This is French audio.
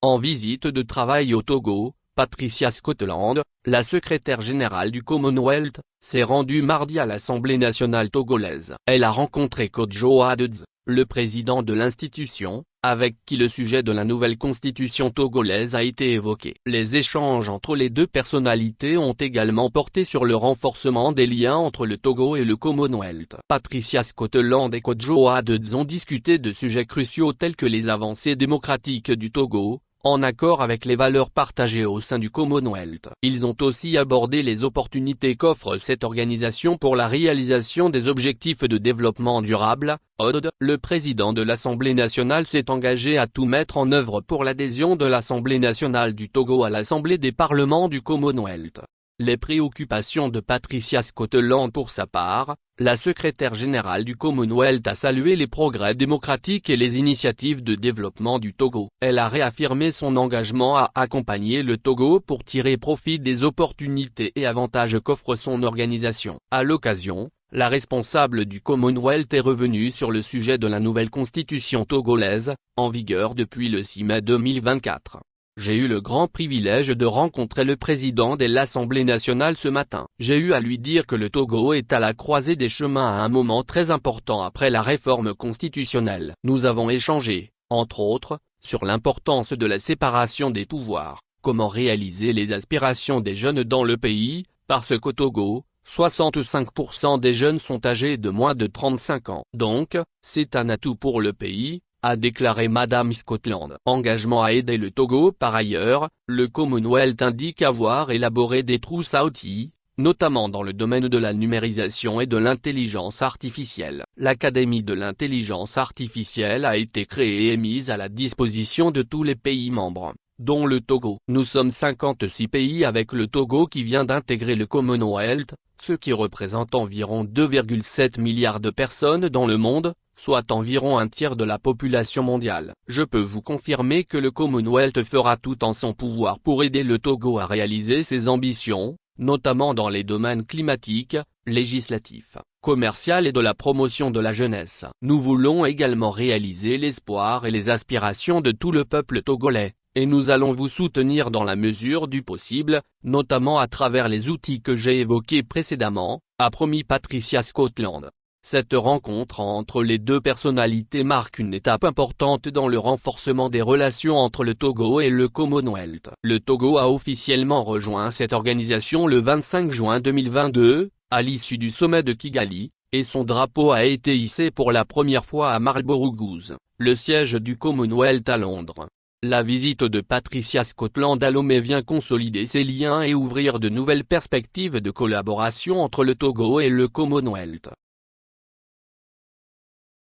En visite de travail au Togo, Patricia Scotland, la secrétaire générale du Commonwealth, s'est rendue mardi à l'Assemblée nationale togolaise. Elle a rencontré Kojo Adedze, le président de l'institution, avec qui le sujet de la nouvelle constitution togolaise a été évoqué. Les échanges entre les deux personnalités ont également porté sur le renforcement des liens entre le Togo et le Commonwealth. Patricia Scotland et Kojo Adedze ont discuté de sujets cruciaux tels que les avancées démocratiques du Togo, en accord avec les valeurs partagées au sein du Commonwealth. Ils ont aussi abordé les opportunités qu'offre cette organisation pour la réalisation des objectifs de développement durable. ODD, le président de l'Assemblée nationale s'est engagé à tout mettre en œuvre pour l'adhésion de l'Assemblée nationale du Togo à l'Assemblée des parlements du Commonwealth. Les préoccupations de Patricia Scotland. Pour sa part, la secrétaire générale du Commonwealth a salué les progrès démocratiques et les initiatives de développement du Togo. Elle a réaffirmé son engagement à accompagner le Togo pour tirer profit des opportunités et avantages qu'offre son organisation. À l'occasion, la responsable du Commonwealth est revenue sur le sujet de la nouvelle constitution togolaise, en vigueur depuis le 6 mai 2024. J'ai eu le grand privilège de rencontrer le président de l'Assemblée nationale ce matin. J'ai eu à lui dire que le Togo est à la croisée des chemins à un moment très important après la réforme constitutionnelle. Nous avons échangé, entre autres, sur l'importance de la séparation des pouvoirs, comment réaliser les aspirations des jeunes dans le pays, parce qu'au Togo, 65% des jeunes sont âgés de moins de 35 ans. Donc, c'est un atout pour le pays, a déclaré Madame Scotland. Engagement à aider le Togo. Par ailleurs, le Commonwealth indique avoir élaboré des trousses à outils, notamment dans le domaine de la numérisation et de l'intelligence artificielle. L'Académie de l'intelligence artificielle a été créée et mise à la disposition de tous les pays membres, dont le Togo. Nous sommes 56 pays avec le Togo qui vient d'intégrer le Commonwealth, ce qui représente environ 2,7 milliards de personnes dans le monde, soit environ un tiers de la population mondiale. Je peux vous confirmer que le Commonwealth fera tout en son pouvoir pour aider le Togo à réaliser ses ambitions, notamment dans les domaines climatiques, législatifs, commercial et de la promotion de la jeunesse. Nous voulons également réaliser l'espoir et les aspirations de tout le peuple togolais, et nous allons vous soutenir dans la mesure du possible, notamment à travers les outils que j'ai évoqués précédemment, a promis Patricia Scotland. Cette rencontre entre les deux personnalités marque une étape importante dans le renforcement des relations entre le Togo et le Commonwealth. Le Togo a officiellement rejoint cette organisation le 25 juin 2022, à l'issue du sommet de Kigali, et son drapeau a été hissé pour la première fois à Marlborough, le siège du Commonwealth à Londres. La visite de Patricia Scotland à Lomé vient consolider ces liens et ouvrir de nouvelles perspectives de collaboration entre le Togo et le Commonwealth.